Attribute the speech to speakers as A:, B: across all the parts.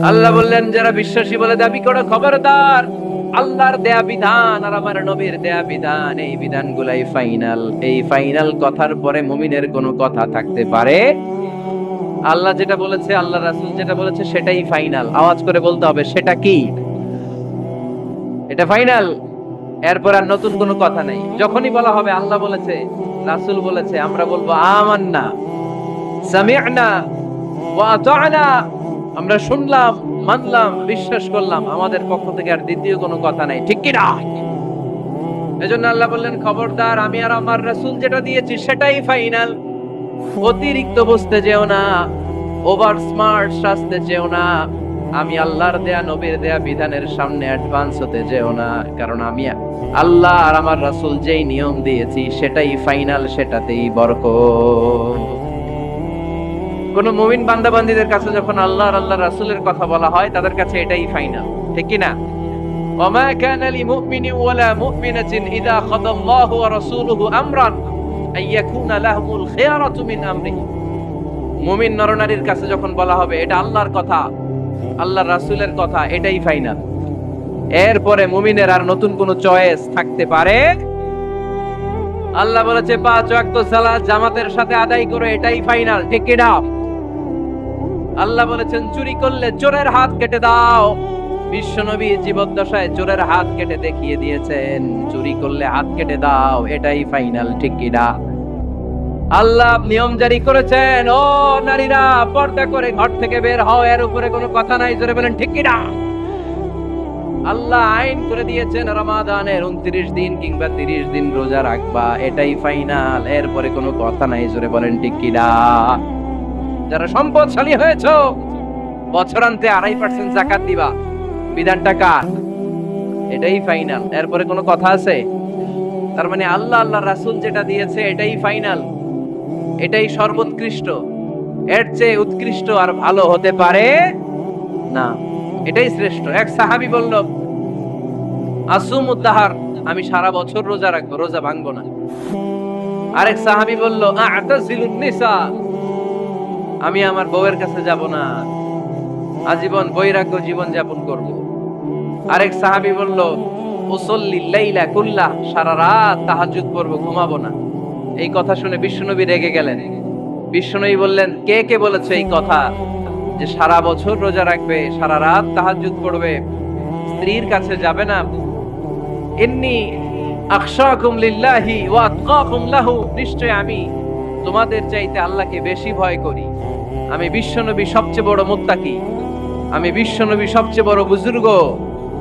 A: আল্লাহ বললেন যারা বিশ্বাসী বলে দাবি করে খবরদার, আল্লাহর দেয়া বিধান আর আমার নবীর দেয়া বিধান, এই বিধানগুলাই ফাইনাল। এই ফাইনাল কথার পরে মুমিনের কোনো কথা থাকতে পারে? আল্লাহ যেটা বলেছে, আল্লাহ রাসূল যেটা বলেছে সেটাই ফাইনাল। আওয়াজ করে বলতে হবে সেটা কি? এটা ফাইনাল। এরপর আর নতুন কোনো কথা নাই। যখনই বলা হবে আল্লাহ বলেছে, রাসূল বলেছে, আমরা বলবো আমান্না, সামি'না ওয়া আতা'না, আমরা শুনলাম, মানলাম, বিশ্বাস করলাম। আমাদের পক্ষ থেকে আর দ্বিতীয় কোনো কথা নাই, ঠিক কি না? এজন্য আল্লাহ বললেন খবরদার, আমি আর আমার রাসূল যেটা দিয়েছি সেটাই ফাইনাল। অতিরিক্ত বুঝতে যেও না, ওভার স্মার্ট সাজতে যেও না, আমি আল্লাহর দেয়া নবীর দেয়া বিধানের সামনে অ্যাডভান্স হতে যেও না। কারণ আমি আল্লাহ আর আমার রাসূল যেই নিয়ম দিয়েছি সেটাই ফাইনাল, সেটাতেই বরকত। কোন মুমিন বান্দা বান্দীদের কাছে যখন আল্লাহ আর আল্লাহর রাসূলের কথা বলা হয় তাদের কাছে এটাই ফাইনাল, ঠিক কি না? ওয়ামা কানা লিমুমিনিন ওয়ালা মুমিনাতিন ইযা খাদাল্লাহু ওয়া রাসূলুহু আমরান আইয়াকুনা লাহুমুল খিয়ারাতু মিন আমরিহি। মুমিন নরনারীর কাছে যখন বলা হবে এটা আল্লাহর কথা, আল্লাহর রাসূলের কথা, এটাই ফাইনাল। এরপরে মুমিনের আর নতুন কোন চয়েস থাকতে পারে? আল্লাহ বলেছে 5 ওয়াক্ত সালাত জামাতের সাথে আদায় করো, এটাই ফাইনাল, ঠিক কি না? আল্লাহ বলেছেন চুরি করলে চোরের হাত কেটে দাও। বিশ্বনবী জীবদ্দশায় চোরের হাত কেটে দেখিয়ে দিয়েছেন, চুরি করলে হাত কেটে দাও, এটাই ফাইনাল, ঠিক কি না? আল্লাহ নিয়ম জারি করেছেন, ও নারীরা পর্দা করে ঘর থেকে বের হও, এর উপরে কোনো কথা নাই, জোরে বলেন ঠিক কি না? আল্লাহ আইন করে দিয়েছেন রমাদানের 29 দিন কিংবা 30 দিন রোজা রাখবা, এটাই ফাইনাল, এরপরে কোনো কথা নাই, জোরে বলেন ঠিক কি না? যারা সম্পদশালী হয়েছো বছরান্তে 2.5% যাকাত দিবা, বিধানটা কার? এটাই ফাইনাল, এরপরে কোনো কথা আছে? তার মানে আল্লাহ আল্লাহ রাসূল যেটা দিয়েছে এটাই ফাইনাল, এটাই সর্বোৎকৃষ্ট। এর চেয়ে উৎকৃষ্ট আর ভালো হতে পারে না, এটাই শ্রেষ্ঠ। এক সাহাবী বলল আসুমুদ দাহার, আমি সারা বছর রোজা রাখবো, রোজা ভাঙবো না। আরেক সাহাবী বলল আ'তাজিলুন নিসা, আমি আমার বউয়ের কাছে যাব না, আজীবন বৈরাগ্য জীবন যাপন করব। আরেক সাহাবী বলল উসল্লি লাইলা কুল্লাহ, সারা রাত তাহাজ্জুদ পড়ব, ঘুমাবো না। এই কথা শুনে বিশ্বনবী রেগে গেলেন। বিশ্বনবী বললেন কে কে বলেছে এই কথা যে সারা বছর রোজা রাখবে, সারা রাত তাহাজ্জুদ পড়বে, স্ত্রীর কাছে যাবে না? ইন্নী আখশাকুম লিল্লাহি ওয়া আতকাকুম লাহু, নিশ্চয় আমি তোমাদের চাইতে আল্লাহকে বেশি ভয় করি। আমি বিশ্বনবী সবচেয়ে বড় মুত্তাকি, আমি বিশ্বনবী সবচেয়ে বড় বুজুর্গ,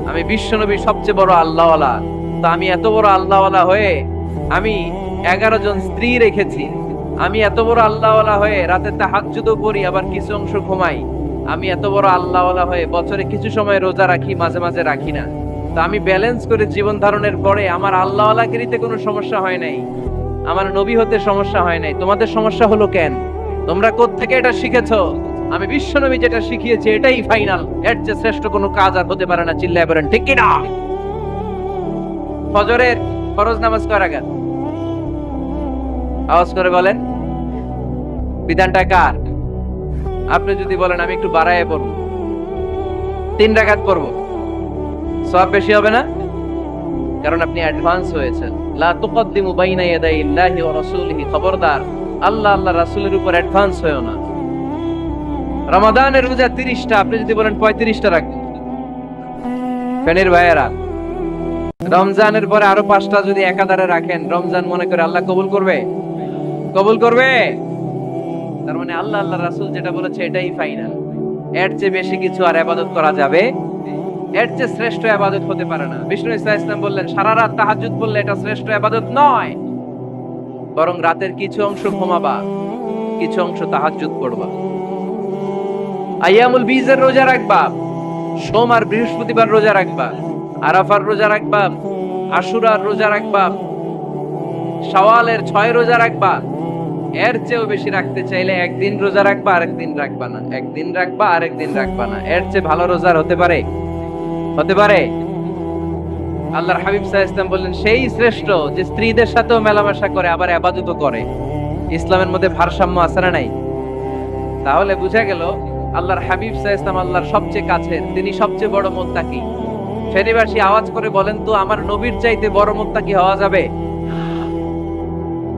A: আমি বিশ্বনবী সবচেয়ে বড় আল্লাহওয়ালা। তো আমি এত বড় আল্লাহওয়ালা হয়ে আমি 11 জন স্ত্রী রেখেছি, আমি এত বড় আল্লাহওয়ালা হয়ে রাতে তাহাজ্জুদও করি, আবার কিছু অংশ ঘুমাই। আমি এত বড় আল্লাহওয়ালা হয়ে বছরে কিছু সময় রোজা রাখি, মাঝে মাঝে রাখি না। তো আমি ব্যালেন্স করে জীবন ধারণের পরে আমার আল্লাহওয়ালাগিরিতে কোনো সমস্যা হয় নাই, আমার নবী হতে সমস্যা হয় নাই। তোমাদের সমস্যা হলো কেন? তোমরা কোত্থেকে এটা শিখেছো? আমি বিশ্বনবী যেটা শিখিয়েছি এটাই ফাইনাল, এর চেয়ে শ্রেষ্ঠ কোনো কাজ আর হতে পারে না। চিল্লায় বলেন ঠিক কি না? ফজরের ফরজ নামাজ কয় রাকাত? আওয়াজ করে বলেন, বিধানটা কার? আপনি যদি বলেন আমি একটু বাড়ায় পড়বো, 3 রাকাত পড়বো, সওয়াব বেশি হবে না? কারণ আপনি অ্যাডভান্স হয়েছেন। লা তুকদ্দিমু বাইনা ইয়াদাইল্লাহি ওয়া রাসূলিহি, খবরদার আল্লাহ আল্লাহ রাসূলের উপর অ্যাডভান্স হয়ো না। রমাদানের রোজা 30টা, আপনি যদি বলেন 35টা রাখবেন, ফেনের ভাইয়েরা রমজানের পরে আরো 5টা যদি একাধারে রাখেন, রমজান মনে করে আল্লাহ কবুল করবে? কবুল করবে? তার মানে আল্লাহ আল্লাহ রাসূল যেটা বলেছে এটাই ফাইনাল। এর চেয়ে বেশি কিছু আর ইবাদত করা যাবে? এর চেয়ে শ্রেষ্ঠ ইবাদত হতে পারে না। বিষ্ণু ইসলাম বললেন সারা রাত তাহাজ্জুদ পড়লে এটা শ্রেষ্ঠ ইবাদত নয়, বরং রাতের কিছু অংশ ঘুমাবা, কিছু অংশ তাহাজ্জুদ পড়বা। আইয়ামুল বীজের রোজা রাখবা, সোম আর বৃহস্পতিবার রোজা রাখবা, আরাফার রোজা রাখবা, আশুরার রোজা রাখবা, শাওয়ালের 6 রোজা রাখবা। এর চেয়েও বেশি রাখতে চাইলে একদিন রোজা রাখবা, আরেকদিন রাখবা না, একদিন রাখবা, আরেকদিন রাখবা না। এর চেয়ে ভালো রোজার হতে পারে? হতে পারে? আল্লাহর হাবিব সাল্লাল্লাহু আলাইহি ওয়াসাল্লাম বললেন সেই শ্রেষ্ঠ যে স্ত্রীদের সাথেও মেলামেশা করে, আবার ইবাদতও করে। ইসলামের মধ্যে ভারসাম্য আছে না নাই? তাহলে বুঝা গেল আল্লাহর হাবিব সাল্লাল্লাহু আলাইহি ওয়াসাল্লাম আল্লাহর সবচেয়ে কাছের, তিনি সবচেয়ে বড় মুত্তাকি। ফেনীবাসী আওয়াজ করে বলেন তো, আমার নবীর চাইতে বড় মুত্তাকি হওয়া যাবে?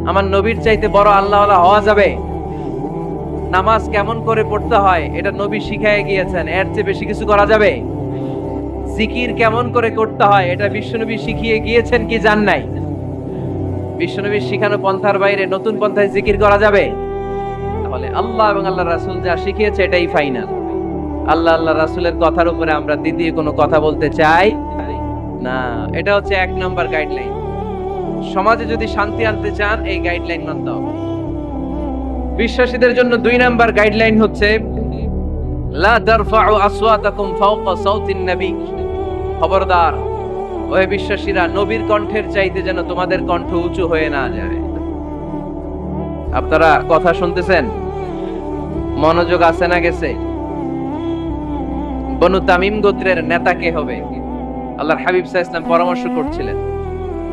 A: আমার নবীর চাইতে বড় আল্লাহওয়ালা হওয়া যাবে? নামাজ কেমন করে পড়তে হয় এটা নবী শিখায় গিয়েছেন, এর চেয়ে বেশি কিছু করা যাবে? জিকির কেমন করে করতে হয় এটা বিশ্বনবী শিখিয়ে গিয়েছেন কি জান নাই? বিশ্বনবীর শিখানো পন্থার বাইরে নতুন পন্থায় জিকির করা যাবে? তাহলে আল্লাহ এবং আল্লাহ রাসূল যা শিখিয়েছে এটাই ফাইনাল। আল্লাহ আল্লাহ রাসূলের কথার উপরে আমরা দ্বিতীয় কোনো কথা বলতে চাই না। এটা হচ্ছে 1 নম্বর গাইডলাইন। সমাজে যদি শান্তি আনতে চান এই গাইডলাইন মানতে হবে। বিশ্বাসীদের জন্য 2 নম্বর গাইডলাইন হচ্ছে লা তারফাউ আসওয়াতাকুম ফাওকা সাউতিন নবী। খবরদার ওহে বিশ্বাসীরা, নবীর কণ্ঠের চাইতে যেন তোমাদের কণ্ঠ উঁচু হয়ে না যায়। আপনারা কথা শুনতেছেন? মনোযোগ আছে না গেছে? বনু তামিম গোত্রের নেতা কে হবে? আল্লাহর হাবিব সাল্লাল্লাহু আলাইহি ওয়াসাল্লাম পরামর্শ করছিলেন।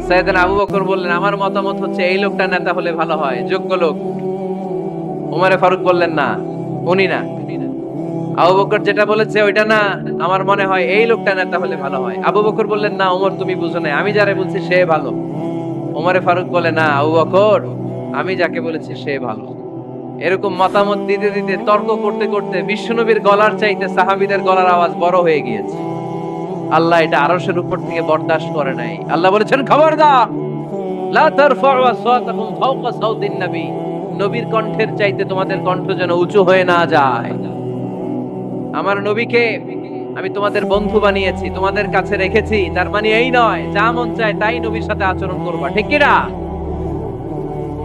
A: সাইয়েদনা আবু বকর বললেন, আমার মতামত হচ্ছে এই লোকটা নেতা হলে ভালো হয়, যোগ্য লোক। ওমরে ফারুক বললেন, না, উনি না। আবু বকর যেটা বলেছে ওইটা না, আমার মনে হয় এই লোকটা নেতা হলে ভালো হয়। আবু বকর বললেন, না ওমর তুমি বুঝো না, আমি যারে বলছি সে ভালো। ওমরে ফারুক বলে, না আবু বকর, আমি যাকে বলেছি সে ভালো। এরকম মতামত দিতে দিতে, তর্ক করতে করতে বিশ্বনবীর গলার চাইতে সাহাবীদের গলার আওয়াজ বড় হয়ে গিয়েছে। আল্লাহ এটা আরশের উপর থেকে বরদাস্ত করে নাই। আল্লাহ বলেছেন, খবরদার, লা তারফাউ আসওয়াতাকুম ফাওকা সাউতিন নবী। নবীর কণ্ঠের চাইতে তোমাদের কণ্ঠ যেন উঁচু হয়ে না যায়। আমার নবীকে আমি তোমাদের বন্ধু বানিয়েছি, তোমাদের কাছে রেখেছি, তার মানে এই নয় যা মন চায় তাই নবীর সাথে আচরণ করবা, ঠিক কি না?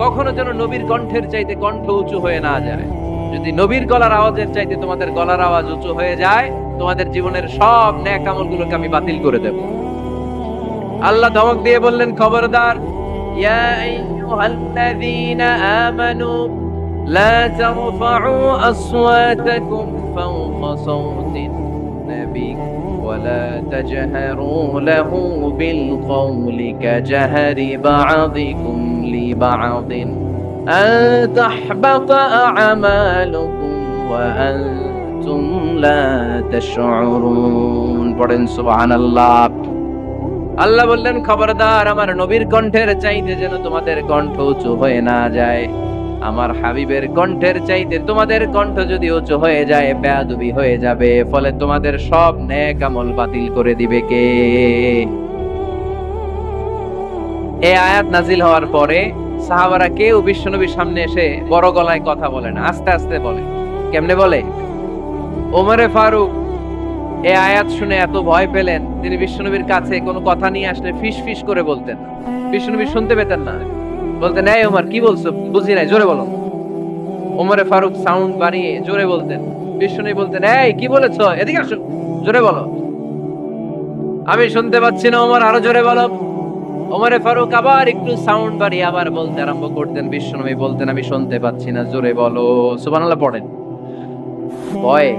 A: কখনো যেন নবীর কণ্ঠের চাইতে কণ্ঠ উঁচু হয়ে না যায়। যদি নবীর গলার আওয়াজের চাইতে তোমাদের গলার আওয়াজ উঁচু হয়ে যায়, তোমাদের জীবনের সব নেক আমলগুলোকে আমি বাতিল করে দেব। আল্লাহ ধমক দিয়ে বললেন, খবরদার, ইয়া আইয়ুহাল্লাযীনা আমানু লা তারফাউ আসওয়াতাকুম ফাওকা সাউতিন নবী ওয়া লা তাজহারু লাহু বিল কওলি কাজাহরি বা'দিকুম লিবা'দিন আন তাহবাতা আ'মালুকুম ওয়া আনতুম লা তাশউরুন। পড়েন সুবহানাল্লাহ। আল্লাহ বললেন, খবরদার, আমার নবীর কণ্ঠের চাইতে যেন তোমাদের কণ্ঠ উঁচু হয়ে না যায়। আমার হাবিবের কণ্ঠের চাইতে তোমাদের কণ্ঠ যদি উঁচু হয়ে যায়, বেয়াদবি হয়ে যাবে, ফলে তোমাদের সব নেক আমল বাতিল করে দিবে কে? এই আয়াত নাজিল হওয়ার পরে সাহাবারা কেউ বিশ্বনবীর সামনে এসে বড় গলায় কথা বলে না, আস্তে আস্তে বলে। কেমনে বলে? ওমরে ফারুক এই আয়াত শুনে এত ভয় পেলেন, তিনি বিশ্বনবীর কাছে কোনো কথা নিয়ে আসলে ফিস ফিস করে বলতেন। বিশ্বনবী শুনতে পেতেন না, বলতেন, এই ওমর কি বলছো, বুঝি নাই, জোরে বলো। ওমরে ফারুক সাউন্ড বাড়িয়ে জোরে বলতেন। বিশ্বনবী বলতেন, এই কি বলেছো, এদিকে আসো, জোরে বলো, আমি শুনতে পাচ্ছি না, ওমর আরো জোরে বলো। ওমরে ফারুক আবার একটু সাউন্ড বাড়িয়ে আবার বলতে আরম্ভ করতেন। বিশ্বনবী বলতেন, আমি শুনতে পাচ্ছি না, জোরে বলো। সুবহানাল্লাহ পড়েন। ভয়,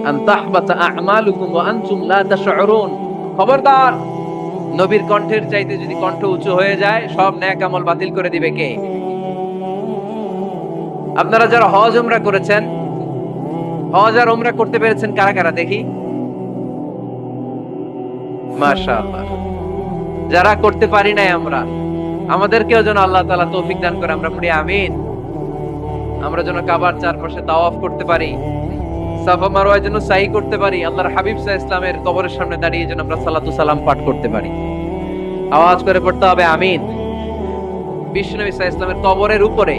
A: আন তাহবাতা আ'মালুকুম ওয়া আনতুম লা তাশউরুন। খবরদার, নবীর কণ্ঠের চাইতে যদি কণ্ঠ উঁচু হয়ে যায়, সব নেক আমল বাতিল করে দিবে কে? আপনারা যারা হজ উমরা করেছেন, হজ আর উমরা করতে পেরেছেন কারা কারা দেখি? মাশাআল্লাহ। যারা করতে পারি নাই আমরা, আমাদেরকেও যেন আল্লাহ তাআলা তৌফিক দান করে, আমরা পড়ি আমিন। আমরা যেন কাবার চারপাশে তাওয়াফ করতে পারি, সাফা মারওয়ায় যেন সাই করতে পারি, আল্লাহর হাবিব সাল্লাল্লাহু আলাইহি ওয়াসাল্লামের কবরের সামনে দাঁড়িয়ে যেন আমরা সালাতু সালাম পাঠ করতে পারি। আওয়াজ করে পড়তে হবে আমিন। বিশ্বনবী সাল্লাল্লাহু আলাইহি ওয়াসাল্লামের কবরের উপরে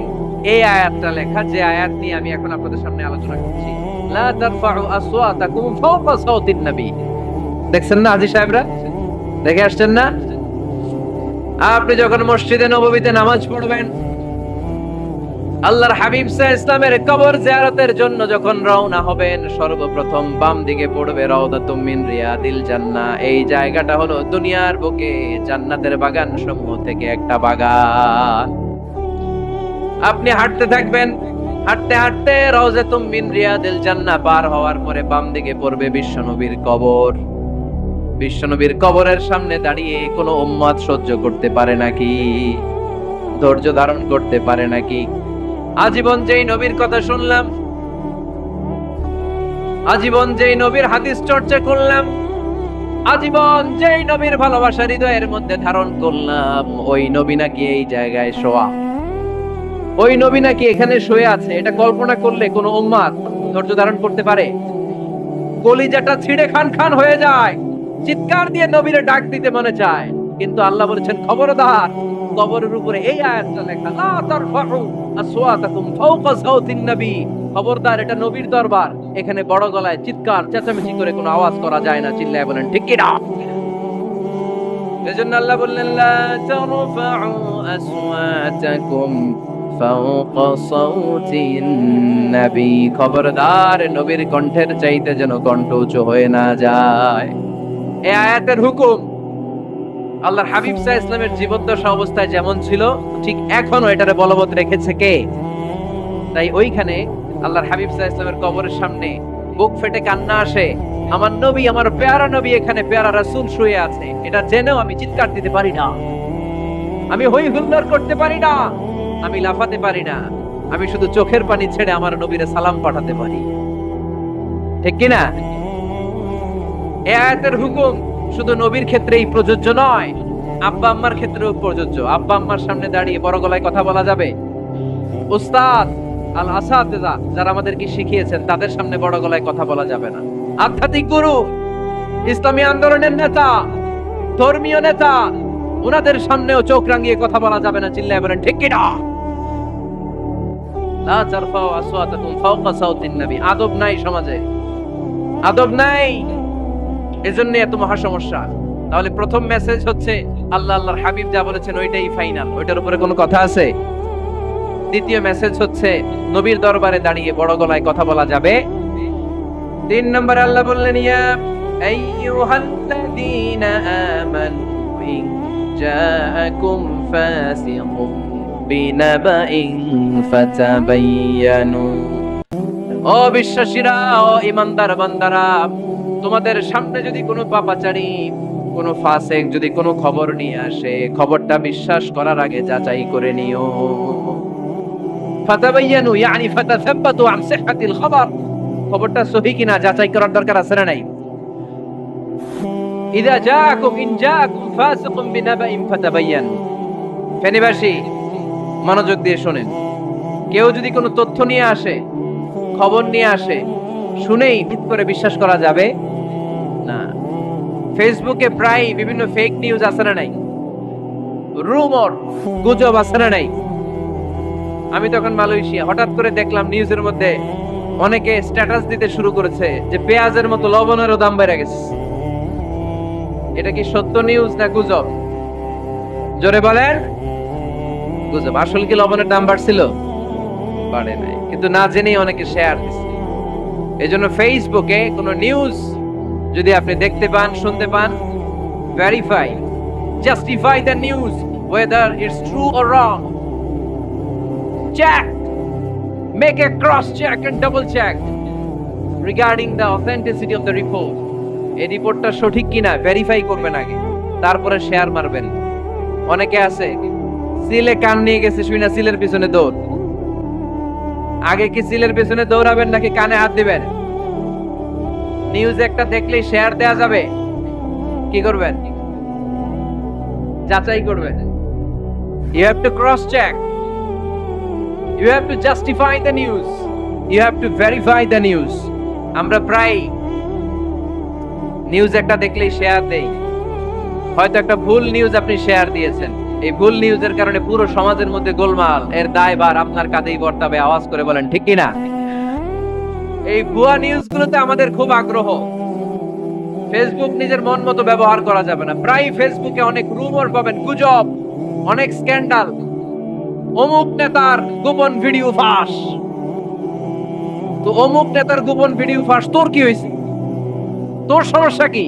A: এই আয়াতটা লেখা, যে আয়াত নিয়ে আমি এখন আপনাদের সামনে আলোচনা করছি। লা তারফাউ আসওয়াতাকুম ফাওকা সাউতিন নবী। দেখছেন না হাজী সাহেবরা, দেখে আসছেন না? আপনি যখন মসজিদে নববীতে নামাজ পড়বেন, আল্লাহর হাবিব সাল্লাল্লাহু আলাইহি ওয়াসাল্লামের কবর জিয়ারতের জন্য যখন রওনা হবেন, সর্বপ্রথম বাম দিকে পড়বে রাউদাতুম মিন রিয়াদিল জান্নাহ। এই জায়গাটা হলো দুনিয়ার বুকে জান্নাতের বাগান সমূহ থেকে একটা বাগান। আপনি হাঁটতে থাকবেন, হাঁটতে হাঁটতে রাউদাতুম মিন রিয়াদিল জান্নাহ পার হওয়ার পরে বাম দিকে পড়বে বিশ্বনবীর কবর। বিশ্বনবীর কবরের সামনে দাঁড়িয়ে কোনো উম্মত সহ্য করতে পারে নাকি? ধৈর্য ধারণ করতে পারে নাকি? আজীবন যেই নবীর কথা শুনলাম, আজীবন যেই নবীর হাদিস চর্চা করলাম, আজীবন যেই নবীর ভালোবাসা হৃদয়ের মধ্যে ধারণ করলাম, ওই নবী নাকি এই জায়গায় শোয়া, ওই নবী নাকি এখানে শুয়ে আছে, এটা কল্পনা করলে কোন উম্মাত ধৈর্য ধারণ করতে পারে? কলিজাটা ছিঁড়ে খান খান হয়ে যায়, চিৎকার দিয়ে নবীরে ডাক দিতে মনে চায়। কিন্তু আল্লাহ বলেছেন খবরদার, কবরের উপরে এই আয়াতটা লেখা, লা তারফাউ আসওয়াতাকুম ফাওকা সাওতিন নবী, খবরদার এটা নবীর দরবার, এখানে বড় গলায় চিৎকার চেঁচামেচি করে কোনো আওয়াজ করা যায় না। চিল্লায় বলেন ঠিক কি না? এজন্য আল্লাহ বললেন লা তারফাউ আসওয়াতাকুম ফাওকা সাওতিন নবী, খবরদার নবীর কণ্ঠের চাইতে যেন কণ্ঠ উঁচু হয়ে না যায়। এই আয়াতের হুকুম আল্লাহর হাবিব সাল্লাল্লাহু আলাইহি ওয়াসাল্লামের জীবদ্দশা অবস্থায় যেমন ছিল ঠিক এখনো এটারে বলবৎ রেখেছে কে? তাই ওইখানে আল্লাহর হাবিব সাল্লাল্লাহু আলাইহি ওয়াসাল্লামের কবরের সামনে বুক ফেটে কান্না আসে, আমার নবী, আমার পেয়ারা নবী এখানে, পেয়ারা রাসূল শুয়ে আছে, এটা জেনেও আমি চিৎকার দিতে পারি না, আমি হই হুল্লোড় করতে পারি না, আমি লাফাতে পারি না, আমি শুধু চোখের পানি ছেড়ে আমার নবীরে সালাম পাঠাতে পারি। ঠিক কি না? এই আয়াতের হুকুম শুধু নবীর ক্ষেত্রেই প্রযোজ্য নয়, আব্বা আম্মার ক্ষেত্রেও প্রযোজ্য। আব্বা আম্মার সামনে দাঁড়িয়ে বড় গলায় কথা বলা যাবে? উস্তাদ আল আসাতিজা যারা আমাদেরকে শিখিয়েছেন তাদের সামনে বড় গলায় কথা বলা যাবে না। আধ্যাত্মিক গুরু, ইসলামী আন্দোলনের নেতা, ধর্মীয় নেতা, ওনাদের সামনেও চোখ রাঙিয়ে কথা বলা যাবে না। চিল্লায় বলেন ঠিক কি না? লা তারফাউ আসওয়াতাকুম ফাওকা সাওতিন নবী। আদব নাই সমাজে, আদব নাই, এজন্য এত মহা সমস্যা। তাহলে প্রথম মেসেজ হচ্ছে আল্লাহ আল্লাহর হাবিব যা বলেছেন ওইটাই ফাইনাল, ওইটার উপরে কোনো কথা আছে? দ্বিতীয় মেসেজ হচ্ছে নবীর দরবারে দাঁড়িয়ে বড় গলায় কথা বলা যাবে। 3 নম্বর আল্লাহ বললেন ইয়া আইয়ুহাল্লাযীনা আমানু ইন জাআকুম ফাসিকুম বিনাবাইন ফাতাবায়ানু। ও বিশ্বাসীরা, ও ঈমানদার বান্দারা, তোমাদের সামনে যদি কোনো পাপাচারী, কোনো ফাসিক যদি কোনো খবর নিয়ে আসে, খবরটা বিশ্বাস করার আগে যাচাই করে নিও। ফাতাবায়ানু ইয়ানি ফাতাসাব্বাতু আন সিহহাতিল খবর, খবরটা সহিহ কিনা যাচাই করার দরকার আছে না নাই? ইযা জাআকুম ইন জাআকুম ফাসিকুম বিনাবাইন ফাতাবায়ানু। ফেনীবাসী মনোযোগ দিয়ে শুনেন, কেউ যদি কোনো তথ্য নিয়ে আসে, খবর নিয়ে আসে, শুনেই ভিত করে বিশ্বাস করা যাবে না। ফেসবুকে প্রায় বিভিন্ন ফেক নিউজ আছে না নাই? রুমর, গুজব আছে না নাই? আমি তখন মালয়েশিয়া, হঠাৎ করে দেখলাম নিউজের মধ্যে অনেকে স্ট্যাটাস দিতে শুরু করেছে যে পেঁয়াজের মতো লবণেরও দাম বেড়ে গেছে। এটা কি সত্য নিউজ না গুজব? জোরে বলেন। গুজব। আসল কি লবণের দাম বাড়ছিল? বাড়ে নাই, কিন্তু না জেনেই অনেকে শেয়ার দিচ্ছে। এজন্য ফেসবুকে কোনো নিউজ যদি আপনি দেখতে পান, শুনতে পান, verify, justify the news whether it's true or wrong. Check, make a cross check and double check regarding the authenticity of the report. এই রিপোর্টটা সঠিক কিনা ভেরিফাই করবেন আগে, তারপরে শেয়ার মারবেন। অনেকে আছে সিলে কান নিয়ে গেছে, শুইনা সিলের পিছনে দৌড়। আগে কি সিলের পিছনে দৌড়াবেন নাকি কানে হাত দিবেন? নিউজ একটা দেখলেই শেয়ার দেয়া যাবে? কি করবেন? যাচাই করবেন। You have to cross check, you have to justify the news, you have to verify the news. আমরা প্রায় নিউজ একটা দেখলেই শেয়ার দেই। হয়তো একটা ভুল নিউজ আপনি শেয়ার দিয়েছেন, এই ভুল নিউজের কারণে পুরো সমাজের মধ্যে গোলমাল, এর দায়ভার আপনার কাঁধেই বর্তাবে। আওয়াজ করে বলেন ঠিক কিনা? এই ভুয়া নিউজগুলোতে আমাদের খুব আগ্রহ। ফেসবুক নিজের মন মতো ব্যবহার করা যাবে না। প্রায় ফেসবুকে অনেক রুমর পাবেন, গুজব, অনেক স্ক্যান্ডাল। অমুক নেতার গোপন ভিডিও ফাঁস, তো অমুক নেতার গোপন ভিডিও ফাঁস, তোর কি হয়েছে? তোর সমস্যা কি?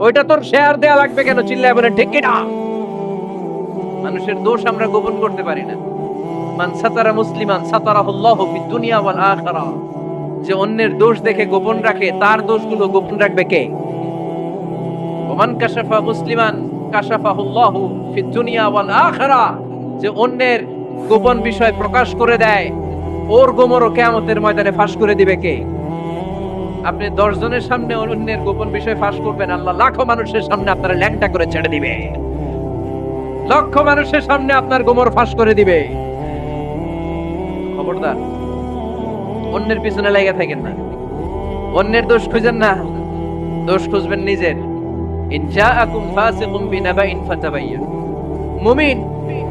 A: ওইটা তোর শেয়ার দেয়া লাগবে কেন? চিল্লায় বলেন ঠিক কিনা? মানুষের দোষ আমরা গোপন করতে পারি না। মান সাতারা মুসলিমান সাতারাহুল্লাহু ফিদ দুনিয়া ওয়াল আখিরাহ। যে অন্যের দোষ দেখে গোপন রাখে, তার দোষগুলো গোপন রাখবে কে? ওমান কাশাফা মুসলিমান কাশাফাহুল্লাহু ফিদ দুনিয়া ওয়াল আখিরাহ। যে অন্যের গোপন বিষয় প্রকাশ করে দেয়, ওর গোমরও কিয়ামতের ময়দানে ফাঁস করে দিবে কে? আপনি 10 জনের সামনে অন্যের গোপন বিষয় ফাঁস করবেন, আল্লাহ লাখো মানুষের সামনে আপনার ল্যাংটা করে ছেড়ে দিবে, লক্ষ মানুষের সামনে আপনার গোমর ফাঁস করে দিবে। খবরদার, অন্যের পিছনে লেগে থাকেন না, অন্যের দোষ খুঁজেন না, দোষ খুঁজবেন নিজের। ইন জাআকুম ফাসিকুম বিনাবাইন ফাতাবায়ান। মুমিন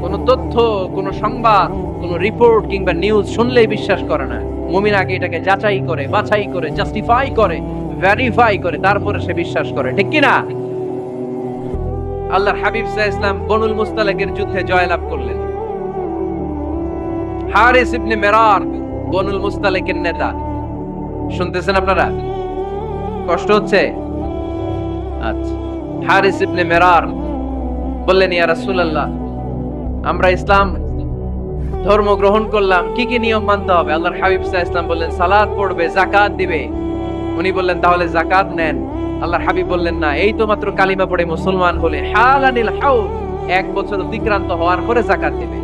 A: কোন তথ্য, কোন সংবাদ, কোন রিপোর্ট কিংবা নিউজ শুনলেই বিশ্বাস করে না। মুমিন আগে এটাকে যাচাই করে, বাছাই করে, জাস্টিফাই করে, ভেরিফাই করে, তারপরে সে বিশ্বাস করে, ঠিক কি না? আল্লাহর হাবিব সাল্লাল্লাহু আলাইহি ওয়াসাল্লাম বনুল মুস্তালিকের যুদ্ধে জয়লাভ করলেন। হারিস ইবনে মিরার বনুল মুস্তালিকের নেতা। শুনতেছেন আপনারা? কষ্ট হচ্ছে? আচ্ছা। হারিস ইবনে মিরার বললেন, ইয়া রাসূলুল্লাহ, আমরা ইসলাম ধর্ম গ্রহণ করলাম, কি কি নিয়ম মানতে হবে? আল্লাহর হাবিব সাল্লাল্লাহু আলাইহি ওয়াসাল্লাম বললেন, সালাত পড়বে, যাকাত দিবে। উনি বললেন, তাহলে যাকাত নেন। আল্লাহর হাবিব বললেন, না, এই তো মাত্র কালিমা পড়ে মুসলমান হলে হালানিল হাউল, 1 বছর অতিক্রান্ত হওয়ার পরে যাকাত দিবে।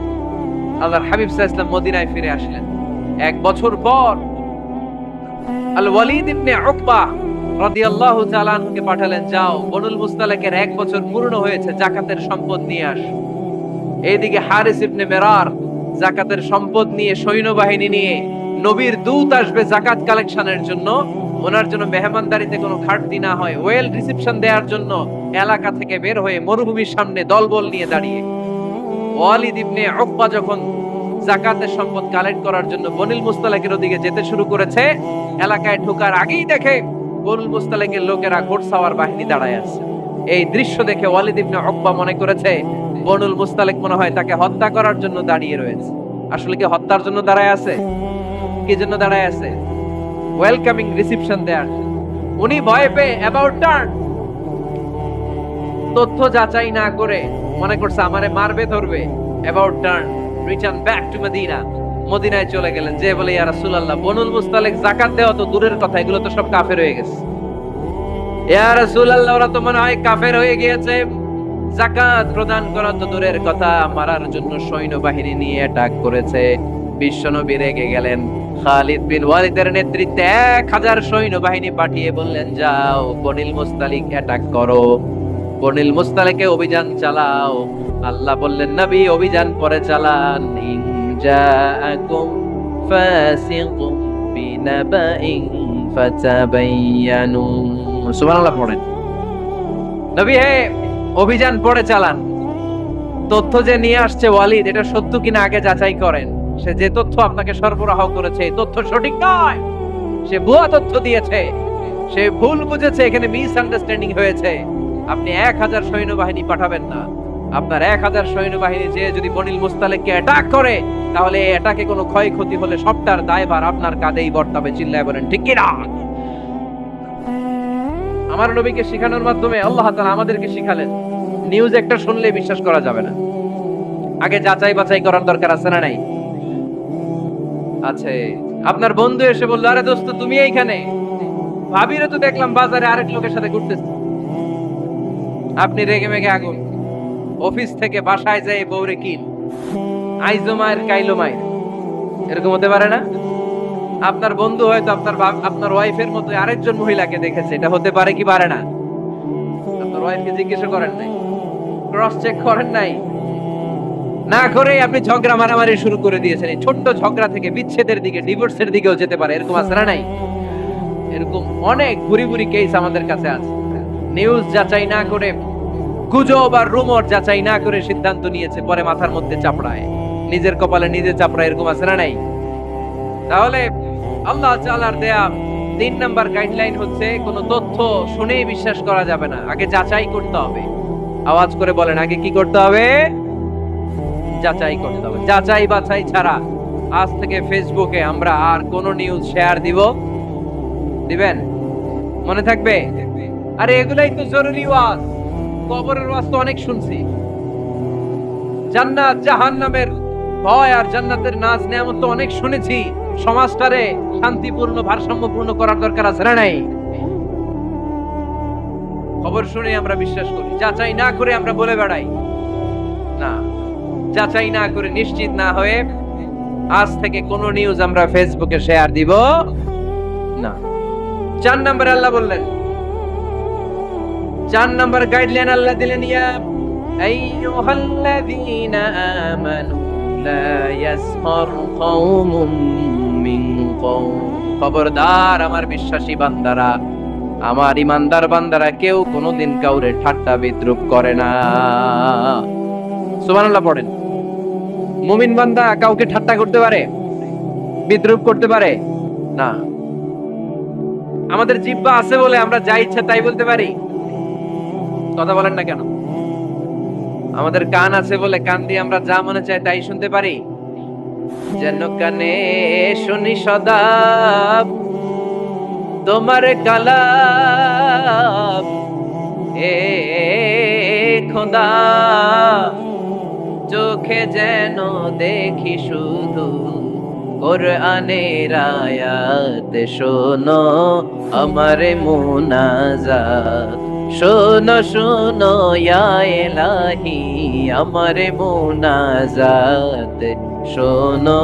A: আল্লাহর হাবিব সাল্লাল্লাহু আলাইহি ওয়াসাল্লাম মদিনায় ফিরে আসলেন। 1 বছর পর আল ওয়ালিদ ইবনে উকবা রাদিয়াল্লাহু তাআলা আনহুকে পাঠালেন, যাও বনুল মুস্তালিকের 1 বছর পূর্ণ হয়েছে, যাকাতের সম্পদ নিয়ে আস। এইদিকে হারিস ইবনে মিরার যাকাতের সম্পদ নিয়ে, সৈন্যবাহিনী নিয়ে, নবীর দূত আসবে যাকাত কালেকশনের জন্য, ওনার জন্য মেহমানদারিতে কোনো ঘাটতি না হয়, ওয়েল রিসেপশন দেওয়ার জন্য এলাকা থেকে বের হয়ে মরুভূমির সামনে দলবল নিয়ে দাঁড়িয়ে। ওয়ালিদ ইবনে উকবা যখন যাকাতের সম্পদ কালেক্ট করার জন্য বনুল মুস্তালিকের ওদিকে যেতে শুরু করেছে, এলাকায় ঢোকার আগেই দেখে বনুল মুস্তালিকের লোকেরা ঘোড়সাওয়ার বাহিনী দাঁড়ায় আছে। এই দৃশ্য দেখে ওয়ালিদ ইবনে উকবা মনে করেছে বনুল মুস্তালিক মনে হয় তাকে হত্যা করার জন্য দাঁড়িয়ে রয়েছে। আসলে কি হত্যার জন্য দাঁড়ায় আছে? কি জন্য দাঁড়ায় আছে? ওয়েলকামিং রিসেপশন দেয়ার। উনি ভয় পেয়ে অ্যাবাউট টার্ন, তথ্য যাচাই না করে মনে করছে আমারে মারবে ধরবে, about turn, return back to Medina. মদিনায় চলে গেলেন, যে বলে, ইয়া রাসূলুল্লাহ, বনুল মুস্তালিক যাকাত দেওয়া তো দূরের কথা, এগুলো তো সব কাফের হয়ে গেছে। ইয়া রাসূলুল্লাহ, ওরা তো মনে হয় কাফের হয়ে গিয়েছে, যাকাত প্রদান করা তো দূরের কথা, মারার জন্য সৈন্যবাহিনী নিয়ে অ্যাটাক করেছে। বিশ্বনবী রেগে গেলেন। খালিদ বিন ওয়ালিদের নেতৃত্বে 1000 সৈন্যবাহিনী পাঠিয়ে বললেন, যাও বনুল মুস্তালিক অ্যাটাক করো, বনুল মুস্তালিকে অভিযান চালাও। আল্লাহ বললেন, নবী অভিযান পরে চালান। ইন জাআকুম ফাসিকুম বিনাবাইন ফাতাবায়ানু। সুবহানাল্লাহ পড়েন। নবী হে, অভিযান পরে চালান। তথ্য যে নিয়ে আসছে ওয়ালিদ, এটা সত্য কিনা আগে যাচাই করেন। সে যে তথ্য আপনাকে সরবরাহ করেছে, এই তথ্য সঠিক নয়, সে ভুয়া তথ্য দিয়েছে, সে ভুল বুঝেছে, এখানে মিস আন্ডারস্ট্যান্ডিং হয়েছে। আপনি 1000 সৈন্যবাহিনী পাঠাবেন না। আপনার 1000 সৈন্যবাহিনী যে যদি বনুল মুস্তালিককে অ্যাটাক করে, তাহলে এই অ্যাটাকে কোনো ক্ষয়ক্ষতি হলে সবটার দায়ভার আপনার কাঁধেই বর্তাবে। চিল্লায় বলেন ঠিক কি না? আমার নবীকে শিখানোর মাধ্যমে আল্লাহ তাআলা আমাদেরকে শিখালেন, নিউজ একটা শুনলে বিশ্বাস করা যাবে না, আগে যাচাই বাছাই করার দরকার আছে না নাই? আছে। আপনার বন্ধু এসে বলল, আরে দোস্ত তুমি এইখানে, ভাবিরে তো দেখলাম বাজারে আরেক লোকের সাথে ঘুরতেছে। আপনি রেগে মেগে আগুন, অফিস থেকে বাসায় যায় বউরে কিল, আইজো মায়ের কাইলো মায়ের, এরকম হতে পারে না? আপনার বন্ধু হয়তো আপনার ওয়াইফের মতো আরেকজন মহিলাকে দেখেছে, এটা হতে পারে কি পারে না? আপনার ওয়াইফকে জিজ্ঞেস করেন নাই, ক্রস চেক করেন নাই, না করে আপনি ঝগড়া মারামারি শুরু করে দিয়েছেন। এই ছোট্ট ঝগড়া থেকে বিচ্ছেদের দিকে, ডিভোর্সের দিকেও যেতে পারে, এরকম আছে না নাই? এরকম অনেক বুড়ি বুড়ি কেস আমাদের কাছে আছে। নিউজ যাচাই না করে, গুজব আর রুমর যাচাই না করে সিদ্ধান্ত নিয়েছে, পরে মাথার মধ্যে চাপড়ায়, নিজের কপালে নিজে চাপড়ায়, এরকম আছে না নাই? তাহলে আল্লাহ তাআলার দেয়া 3 নাম্বার গাইডলাইন হচ্ছে, কোন তথ্য শুনেই বিশ্বাস করা যাবে না, আগে যাচাই করতে হবে। আওয়াজ করে বলেন, আগে কি করতে হবে? যাচাই করতে হবে। যাচাই বাছাই ছাড়া আজ থেকে ফেসবুকে আমরা আর কোন নিউজ শেয়ার দিবেন? মনে থাকবে? আরে এগুলাই তো জরুরি ওয়াজ। কবরের ওয়াজ তো অনেক শুনছি, জান্নাত জাহান্নামের ভয় আর জান্নাতের নাজ নেয়ামত তো অনেক শুনেছি। সমাজটারে শান্তিপূর্ণ, ভারসাম্যপূর্ণ করার দরকার আছে না নাই? খবর শুনে আমরা বিশ্বাস করি, যাচাই না করে আমরা বলে বেড়াই না। যাচাই না করে, নিশ্চিত না হয়ে আজ থেকে কোন নিউজ আমরা ফেসবুকে শেয়ার দিব না। 4 নম্বরে আল্লাহ বললেন, 4 নম্বর গাইডলাইন আল্লাহ দিলেন, ইয়া আইয়ুহাল্লাযীনা আমানু লা ইয়াসখার কওমুম মিন কওম। খবরদার আমার বিশ্বাসী বান্দারা, আমার ইমানদার বান্দারা কেউ কোনোদিন কাউরে ঠাট্টা বিদ্রুপ করে না। সুবহানাল্লাহ পড়েন। মুমিন বান্দা কাউকে ঠাট্টা করতে পারে, বিদ্রুপ করতে পারে না। আমাদের জিহ্বা আছে বলে আমরা যা ইচ্ছা তাই বলতে পারি, কথা বলেন না কেন? আমাদের কান আছে বলে কান দিয়ে আমরা যা মনে চাই তাই শুনতে পারি। যেন কানে শুনি সদা তোমার কালাম, এ খোদা চোখে যেন দেখি শুধু কোরআনের আয়াত। শোনো আমার মুনাজাত, শোনো শোনো ইয়া ইলাহি আমার মুনাজাত, শোনো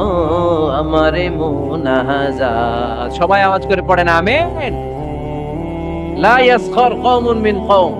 A: আমার মুনাজাত। সবাই আওয়াজ করে পড়েন আমিন। লা ইয়াসখার কওমুন মিন কওম,